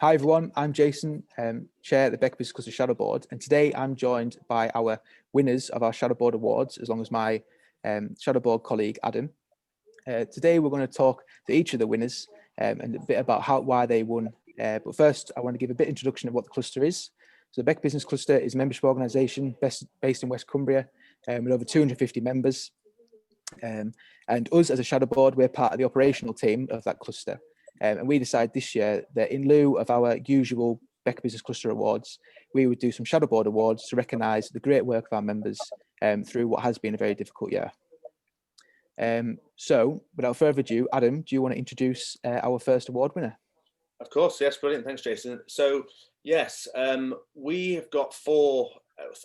Hi everyone, I'm Jason, Chair at the BECBC Cluster Shadow Board, and today I'm joined by our winners of our Shadow Board Awards, as long as my Shadow Board colleague Adam. Today we're going to talk to each of the winners and a bit about why they won. But first, I want to give a bit of introduction of what the cluster is. So the BECBC Business Cluster is a membership organisation based in West Cumbria with over 250 members. And us as a Shadow Board, we're part of the operational team of that cluster. And we decided this year that in lieu of our usual BECBC Business Cluster Awards, we would do some Shadow Board Awards to recognise the great work of our members through what has been a very difficult year. So without further ado, Adam, do you want to introduce our first award winner? Of course, yes, brilliant. Thanks, Jason. So yes, we have got 4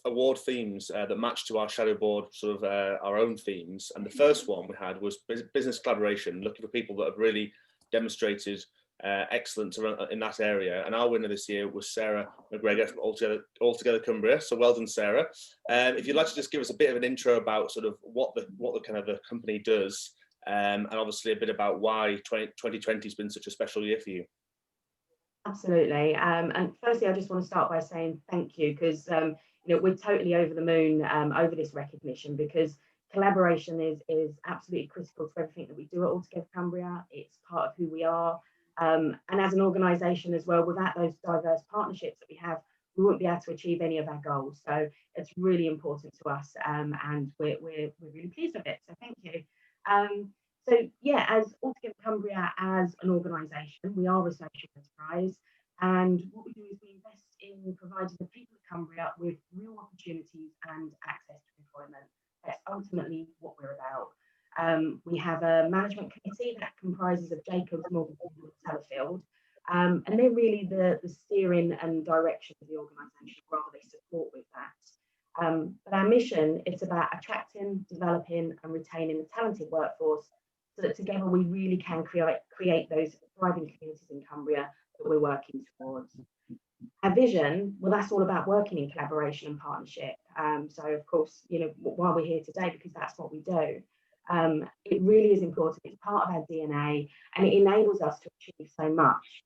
award themes that match to our Shadow Board, sort of our own themes. And the first one we had was business collaboration, looking for people that have really demonstrated excellence in that area. And our winner this year was Sarah McGregor from Altogether Cumbria. So well done, Sarah. If you'd like to just give us a bit of an intro about sort of what the kind of the company does, and obviously a bit about why 2020 has been such a special year for you. Absolutely. And firstly, I just want to start by saying thank you, because we're totally over the moon over this recognition, because collaboration is absolutely critical to everything that we do at Altogether Cumbria. It's part of who we are. And as an organisation as well, without those diverse partnerships that we have, we wouldn't be able to achieve any of our goals. So it's really important to us, and we're really pleased with it. So thank you. So yeah, as Altogether Cumbria as an organisation, we are a social enterprise, and what we do is we invest in providing the people of Cumbria with real opportunities and access to employment. That's ultimately what we're about. We have a management committee that comprises of Jacobs, Morgan, and Sellafield, and they're really the steering and direction of the organisation, rather they support with that. But our mission, it's about attracting, developing and retaining a talented workforce, so that together we really can create those thriving communities in Cumbria that we're working towards. Our vision, well, that's all about working in collaboration and partnership. So of course, why we're here today, because that's what we do. It really is important. It's part of our DNA, and it enables us to achieve so much.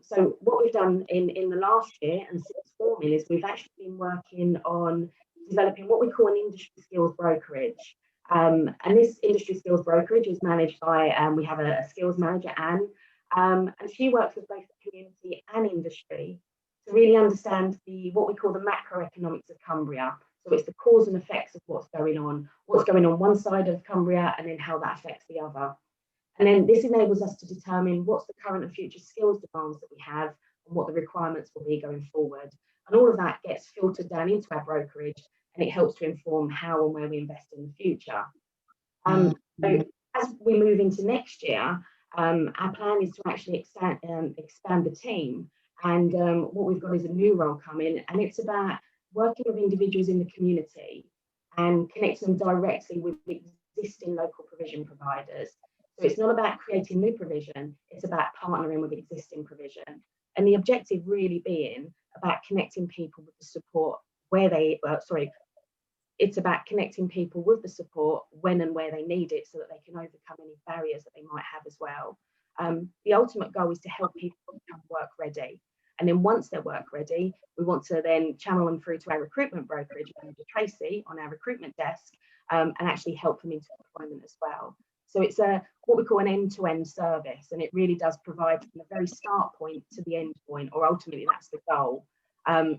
So what we've done in the last year and since forming is we've actually been working on developing what we call an industry skills brokerage. And this industry skills brokerage is managed by, we have a skills manager, Anne, and she works with both the community and industry to really understand what we call the macroeconomics of Cumbria. So it's the cause and effects of what's going on one side of Cumbria, and then how that affects the other. And then this enables us to determine what's the current and future skills demands that we have, and what the requirements will be going forward. And all of that gets filtered down into our brokerage, and it helps to inform how and where we invest in the future. So as we move into next year, our plan is to actually expand the team. And what we've got is a new role coming, and it's about working with individuals in the community and connecting them directly with existing local provision providers. So it's not about creating new provision, it's about partnering with existing provision. And the objective really being about connecting people with the support it's about connecting people with the support when and where they need it, so that they can overcome any barriers that they might have as well. The ultimate goal is to help people become work ready. And then once they're work ready, we want to then channel them through to our recruitment brokerage manager, Tracy, on our recruitment desk, and actually help them into employment as well. So it's what we call an end-to-end service, and it really does provide from the very start point to the end point, or ultimately that's the goal.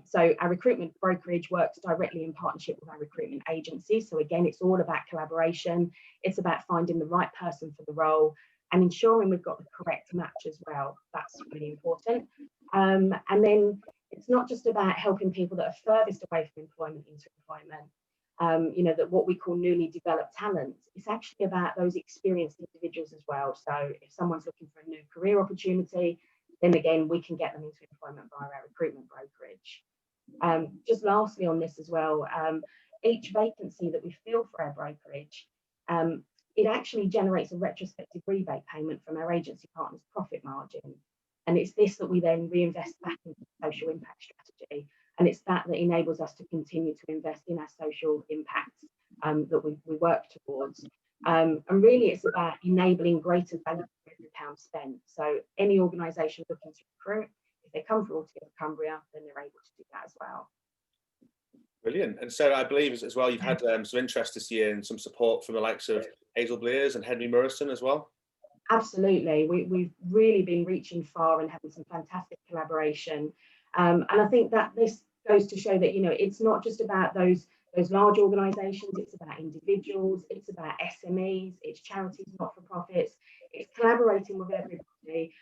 So our recruitment brokerage works directly in partnership with our recruitment agency. So again, it's all about collaboration. It's about finding the right person for the role and ensuring we've got the correct match as well. That's really important. And then it's not just about helping people that are furthest away from employment into employment, that what we call newly developed talent. It's actually about those experienced individuals as well. So if someone's looking for a new career opportunity, then again, we can get them into employment via our recruitment brokerage. Just lastly on this as well, each vacancy that we fill for our brokerage, it actually generates a retrospective rebate payment from our agency partners' profit margin. And it's this that we then reinvest back into the social impact strategy. And it's that enables us to continue to invest in our social impacts that we work towards. And really it's about enabling greater value for every pound spent. So any organisation looking to recruit, if if they come through Altogether Cumbria, then they're able to do that as well. Brilliant. And Sarah, I believe as well, you've had some interest this year and some support from the likes of Hazel Blears and Henry Morrison as well. Absolutely. We've really been reaching far and having some fantastic collaboration. And I think that this goes to show that, it's not just about those large organisations, it's about individuals, it's about SMEs, it's charities, not-for-profits, it's collaborating with everybody.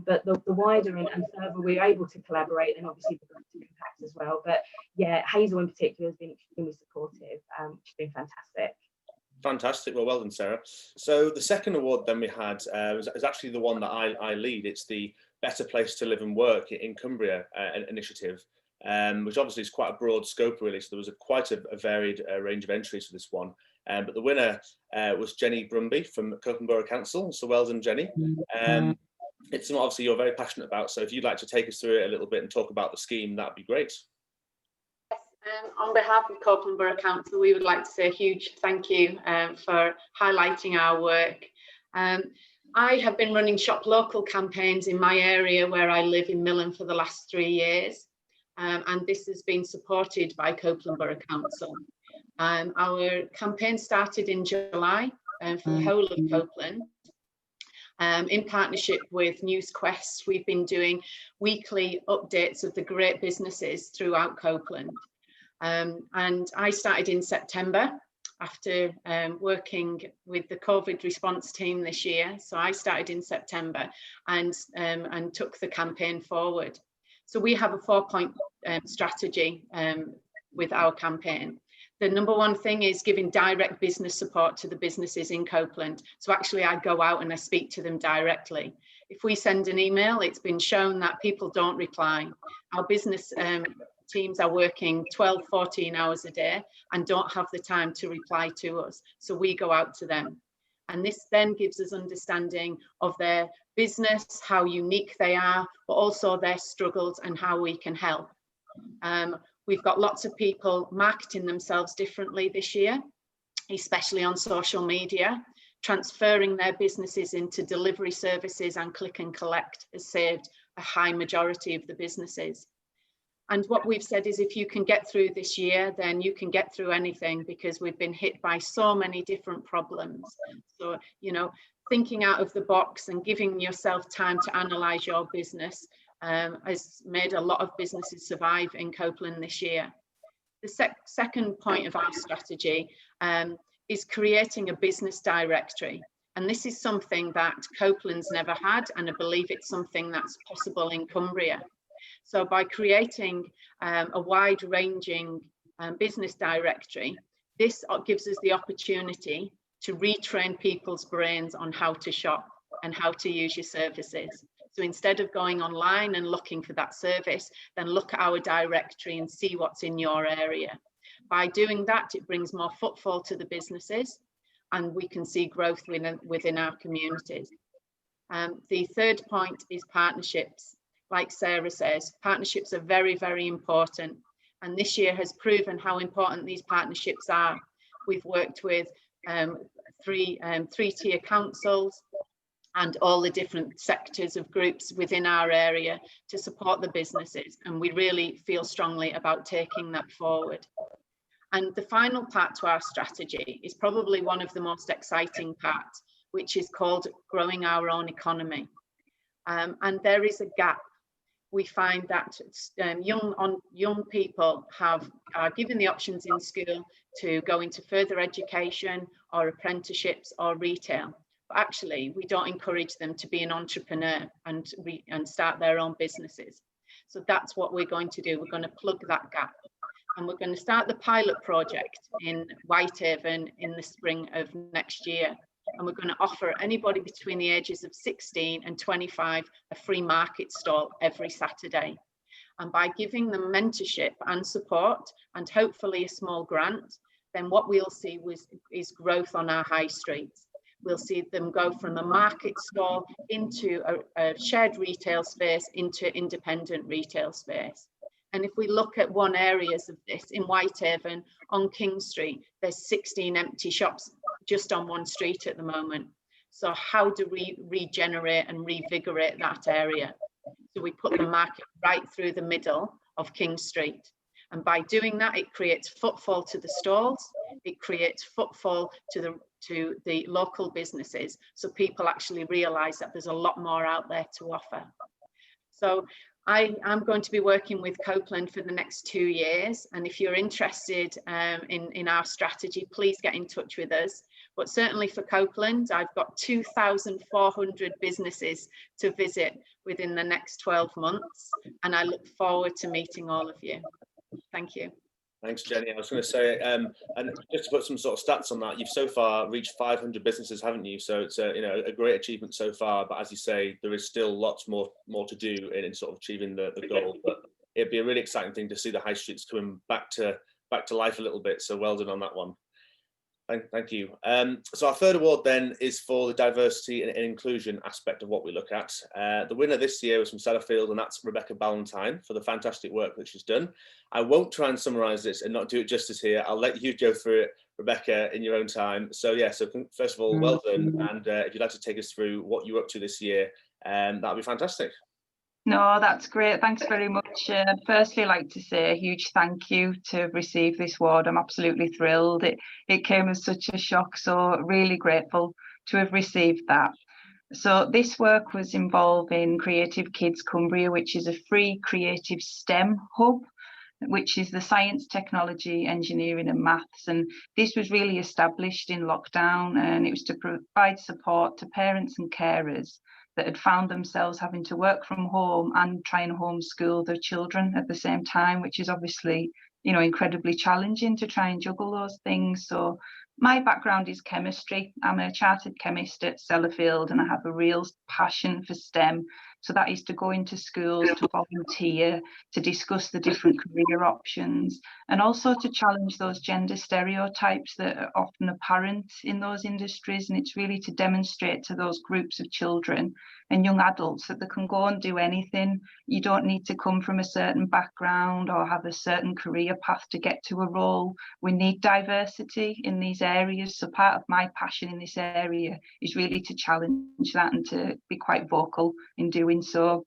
But the wider and further we're able to collaborate, and obviously the greater impact as well. But yeah, Hazel in particular has been extremely supportive, which has been fantastic. Fantastic. Well done, Sarah. So the second award then we had is actually the one that I lead. It's the Better Place to Live and Work in Cumbria initiative, which obviously is quite a broad scope really. So there was quite a varied range of entries for this one. But the winner was Jenny Brumby from Copeland Borough Council. So well done, Jenny. It's something obviously you're very passionate about. So if you'd like to take us through it a little bit and talk about the scheme, that'd be great. On behalf of Copeland Borough Council, we would like to say a huge thank you for highlighting our work. I have been running Shop Local campaigns in my area where I live in Millen for the last 3 years, and this has been supported by Copeland Borough Council. Our campaign started in July for the whole of Copeland. In partnership with NewsQuest, we've been doing weekly updates of the great businesses throughout Copeland. And I started in September after working with the COVID response team this year. So I started in September and took the campaign forward. So we have a 4-point strategy with our campaign. The number one thing is giving direct business support to the businesses in Copeland. So actually I go out and I speak to them directly. If we send an email, it's been shown that people don't reply. Our business teams are working 12, 14 hours a day and don't have the time to reply to us. So we go out to them. And this then gives us understanding of their business, how unique they are, but also their struggles and how we can help. We've got lots of people marketing themselves differently this year, especially on social media. Transferring their businesses into delivery services and click and collect has saved a high majority of the businesses. And what we've said is if you can get through this year, then you can get through anything, because we've been hit by so many different problems. So, thinking out of the box and giving yourself time to analyse your business has made a lot of businesses survive in Copeland this year. The second point of our strategy is creating a business directory. And this is something that Copeland's never had, and I believe it's something that's possible in Cumbria. So by creating a wide-ranging business directory, this gives us the opportunity to retrain people's brains on how to shop and how to use your services. So instead of going online and looking for that service, then look at our directory and see what's in your area. By doing that, it brings more footfall to the businesses, and we can see growth within our communities. The third point is partnerships. Like Sarah says, partnerships are very, very important. And this year has proven how important these partnerships are. We've worked with three-tier councils and all the different sectors of groups within our area to support the businesses. And we really feel strongly about taking that forward. And the final part to our strategy is probably one of the most exciting parts, which is called growing our own economy. And there is a gap. We find that young people are given the options in school to go into further education or apprenticeships or retail. But actually, we don't encourage them to be an entrepreneur and start their own businesses. So that's what we're going to do. We're going to plug that gap. And we're going to start the pilot project in Whitehaven in the spring of next year. And we're going to offer anybody between the ages of 16 and 25 a free market stall every Saturday. And by giving them mentorship and support and hopefully a small grant, then what we'll see is growth on our high streets. We'll see them go from a market stall into a shared retail space into independent retail space. And if we look at one areas of this in Whitehaven on King Street, there's 16 empty shops just on one street at the moment. So how do we regenerate and revigorate that area? So So we put the market right through the middle of King Street. And by doing that, it creates footfall to the stalls, it creates footfall to the local businesses. So people actually realise that there's a lot more out there to offer. So I'm going to be working with Copeland for the next 2 years. And if you're interested in our strategy, please get in touch with us. But certainly for Copeland, I've got 2,400 businesses to visit within the next 12 months. And I look forward to meeting all of you. Thank you. Thanks, Jenny. I was going to say, and just to put some sort of stats on that, you've so far reached 500 businesses, haven't you? So it's a great achievement so far. But as you say, there is still lots more to do in sort of achieving the goal. But it'd be a really exciting thing to see the high streets coming back to life a little bit. So well done on that one. Thank you. So our third award then is for the diversity and inclusion aspect of what we look at. The winner this year was from Sellafield, and that's Rebecca Ballantyne for the fantastic work that she's done. I won't try and summarise this and not do it justice here. I'll let you go through it, Rebecca, in your own time. So yeah, so first of all, well done. And if you'd like to take us through what you're up to this year, that'd be fantastic. No, that's great. Thanks very much. Firstly, I'd like to say a huge thank you to receive this award. I'm absolutely thrilled. It came as such a shock, so really grateful to have received that. So this work was involving Creative Kids Cumbria, which is a free creative STEM hub, which is the science, technology, engineering and maths. And this was really established in lockdown, and it was to provide support to parents and carers that had found themselves having to work from home and try and homeschool their children at the same time, which is obviously, incredibly challenging to try and juggle those things. So my background is chemistry. I'm a chartered chemist at Sellafield, and I have a real passion for STEM. So that is to go into schools, to volunteer, to discuss the different career options, and also to challenge those gender stereotypes that are often apparent in those industries. And it's really to demonstrate to those groups of children and young adults that they can go and do anything. You don't need to come from a certain background or have a certain career path to get to a role. We need diversity in these areas. So part of my passion in this area is really to challenge that and to be quite vocal in doing so.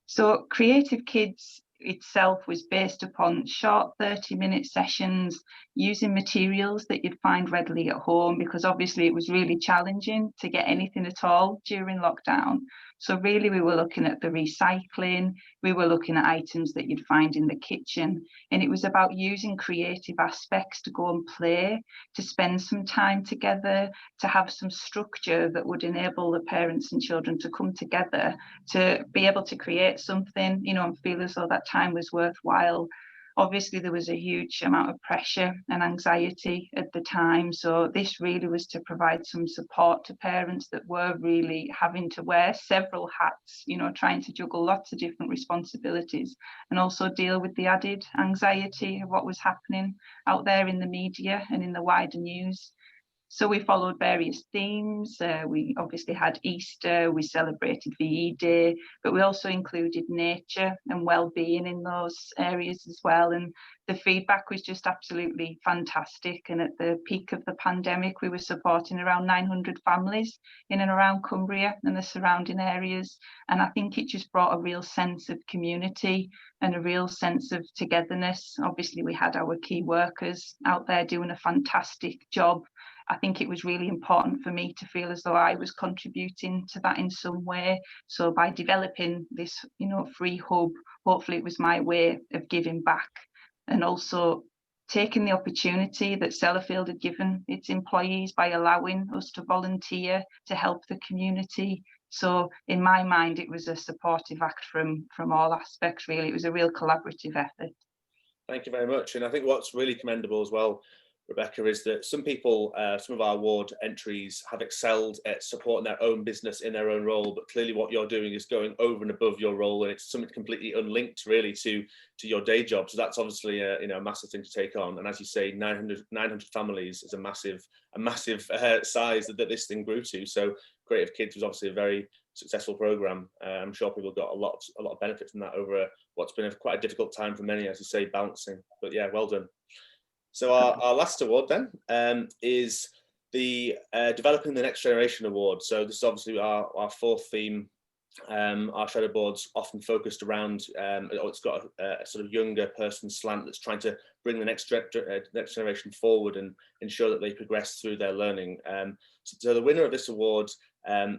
So Creative Kids itself was based upon short 30-minute sessions using materials that you'd find readily at home, because obviously it was really challenging to get anything at all during lockdown. So really we were looking at the recycling, we were looking at items that you'd find in the kitchen, and it was about using creative aspects to go and play, to spend some time together, to have some structure that would enable the parents and children to come together to be able to create something, and feel as though that time was worthwhile. Obviously, there was a huge amount of pressure and anxiety at the time. So this really was to provide some support to parents that were really having to wear several hats, trying to juggle lots of different responsibilities and also deal with the added anxiety of what was happening out there in the media and in the wider news. So we followed various themes. We obviously had Easter, we celebrated VE Day, but we also included nature and well-being in those areas as well. And the feedback was just absolutely fantastic. And at the peak of the pandemic, we were supporting around 900 families in and around Cumbria and the surrounding areas. And I think it just brought a real sense of community and a real sense of togetherness. Obviously, we had our key workers out there doing a fantastic job. I think it was really important for me to feel as though I was contributing to that in some way. So by developing this, free hub, hopefully it was my way of giving back, and also taking the opportunity that Sellafield had given its employees by allowing us to volunteer to help the community. So in my mind, it was a supportive act from all aspects, really. It was a real collaborative effort. Thank you very much. And I think what's really commendable as well, Rebecca, is that some people, some of our award entries have excelled at supporting their own business in their own role, but clearly what you're doing is going over and above your role, and it's something completely unlinked really to your day job. So that's obviously a massive thing to take on. And as you say, 900 families is a massive size that this thing grew to. So Creative Kids was obviously a very successful program. I'm sure people got a lot of benefit from that over what's been quite a difficult time for many, as you say, balancing. But yeah, well done. So our last award then is the Developing the Next Generation Award. So this is obviously our fourth theme our shadow board's often focused around, or it's got a sort of younger person slant that's trying to bring the next generation forward and ensure that they progress through their learning. So the winner of this award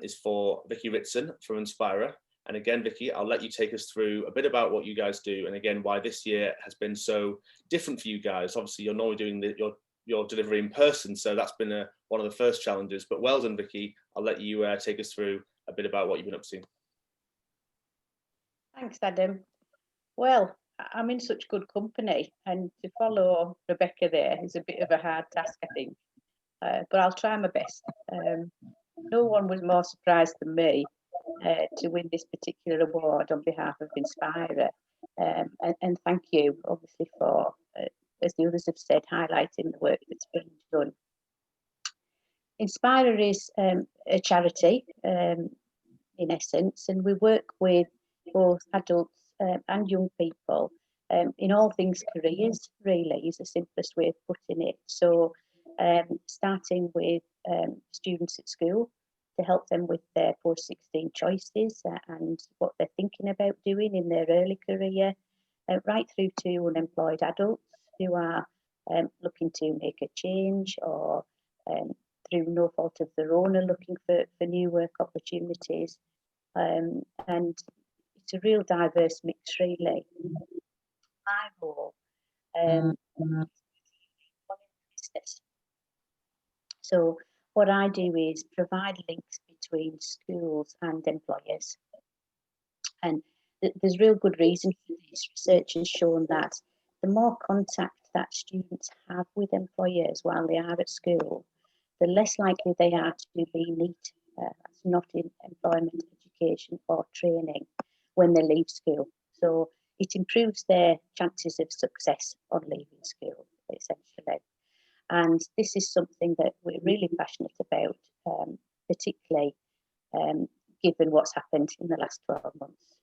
is for Vicky Ritson from Inspirer. And again, Vicky, I'll let you take us through a bit about what you guys do, and again, why this year has been so different for you guys. Obviously, you're normally doing your delivery in person, so that's been one of the first challenges. But well done, Vicky. I'll let you take us through a bit about what you've been up to. Thanks, Adam. Well, I'm in such good company, and to follow Rebecca there is a bit of a hard task, I think. But I'll try my best. No one was more surprised than me to win this particular award on behalf of Inspirer. And thank you, obviously, for, as the others have said, highlighting the work that's been done. Inspirer is a charity, in essence, and we work with both adults and young people in all things careers, really, is the simplest way of putting it. So starting with students at school to help them with their post-16 choices and what they're thinking about doing in their early career, right through to unemployed adults who are looking to make a change or through no fault of their own are looking for new work opportunities. And it's a real diverse mix, really. My role business. So what I do is provide links between schools and employers. And there's real good reason for this. Research has shown that the more contact that students have with employers while they are at school, the less likely they are to be NEET, that's not in employment, education or training, when they leave school. So it improves their chances of success on leaving school, essentially. And this is something that we're really passionate about, particularly given what's happened in the last 12 months.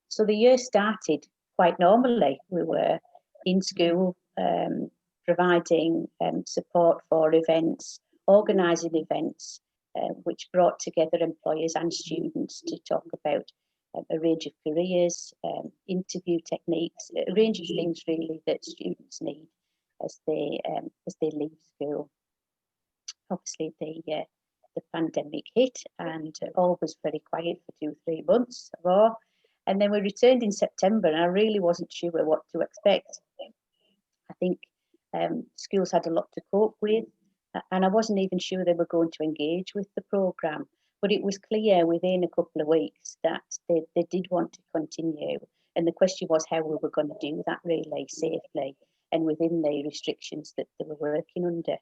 So the year started quite normally. We were in school, providing support for events, organising events, which brought together employers and students to talk about a range of careers, interview techniques, a range of things really that students need as they leave school. Obviously, the pandemic hit, and all was very quiet for 2-3 months or more. And then we returned in September, and I really wasn't sure what to expect. I think schools had a lot to cope with, and I wasn't even sure they were going to engage with the programme. But it was clear within a couple of weeks that they did want to continue. And the question was how we were going to do that really safely and within the restrictions that they were working under.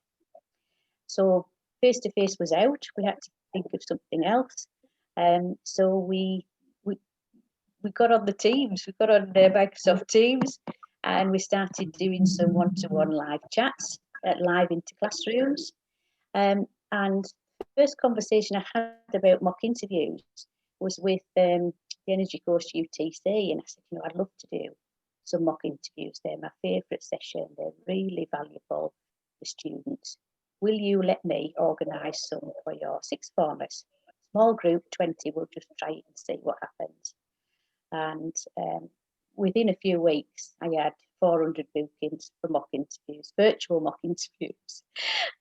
So face-to-face was out. We had to think of something else. So we got on the Teams. We got on Microsoft Teams, and we started doing some one-to-one live chats, live into classrooms. And the first conversation I had about mock interviews was with the Energy Course UTC, and I said, I'd love to do some mock interviews. They're my favourite session. They're really valuable for students. Will you let me organise some for your sixth formers? Small group, 20, we'll just try it and see what happens. And within a few weeks, I had 400 bookings for mock interviews, virtual mock interviews.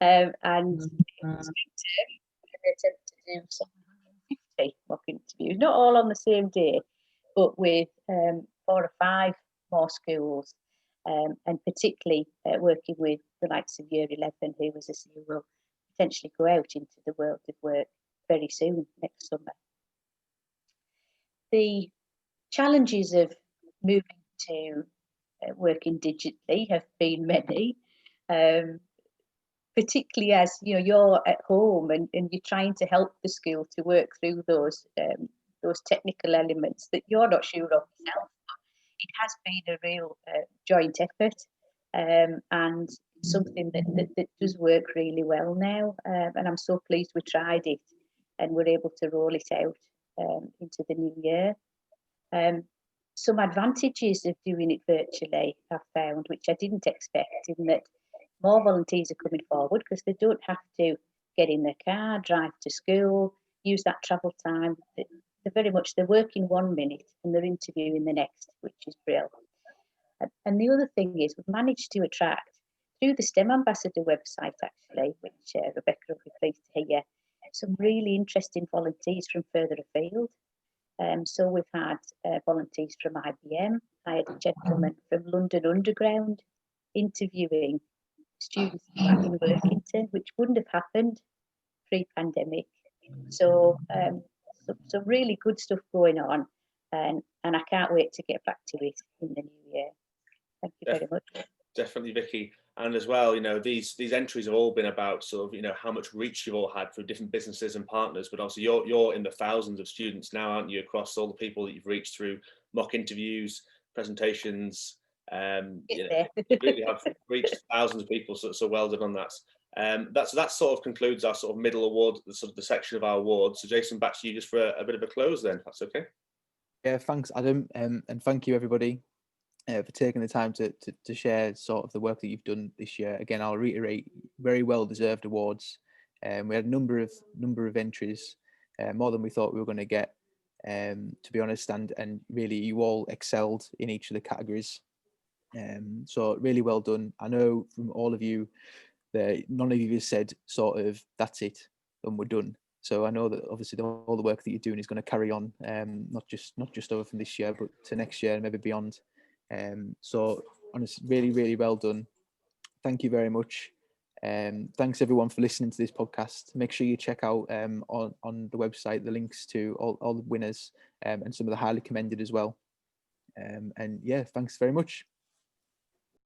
And it was an attempt to do 750 mock interviews, not all on the same day, but with 4 or 5 more schools, and particularly working with the likes of Year 11, who, as I say, will potentially go out into the world of work very soon, next summer. The challenges of moving to working digitally have been many, particularly as you're at home and you're trying to help the school to work through those technical elements that you're not sure of yourself. It has been a real joint effort, and something that does work really well now. And I'm so pleased we tried it and we're able to roll it out into the new year. Some advantages of doing it virtually I've found, which I didn't expect, in that more volunteers are coming forward because they don't have to get in their car, drive to school, use that travel time. they're very much, they're working 1 minute and they're interviewing the next, which is brilliant. And the other thing is, we've managed to attract, through the STEM Ambassador website actually, which Rebecca will be pleased to hear, some really interesting volunteers from further afield. So we've had volunteers from IBM. I had a gentleman from London Underground interviewing students in Workington, which wouldn't have happened pre-pandemic. So, some really good stuff going on, and I can't wait to get back to it in the new year. Thank you very much. Definitely, Vicky. And as well, you know, these entries have all been about sort of, you know, how much reach you've all had through different businesses and partners, but also you're in the thousands of students now, aren't you, across all the people that you've reached through mock interviews, presentations. You know, you really have reached thousands of people, so well done on that. That sort of concludes our sort of middle award, the section of our awards. So Jason, back to you just for a bit of a close then, if that's okay. Yeah, thanks, Adam, and thank you everybody for taking the time to share sort of the work that you've done this year. Again, I'll reiterate, very well deserved awards. We had a number of entries, more than we thought we were going to get, to be honest, and really you all excelled in each of the categories. So really well done. I know from all of you that none of you has said sort of that's it and we're done. So I know that obviously all the work that you're doing is going to carry on, not just over from this year, but to next year and maybe beyond. So honestly, really well done. Thank you very much. Thanks everyone for listening to this podcast. Make sure you check out on the website the links to all the winners and some of the highly commended as well. And yeah, thanks very much.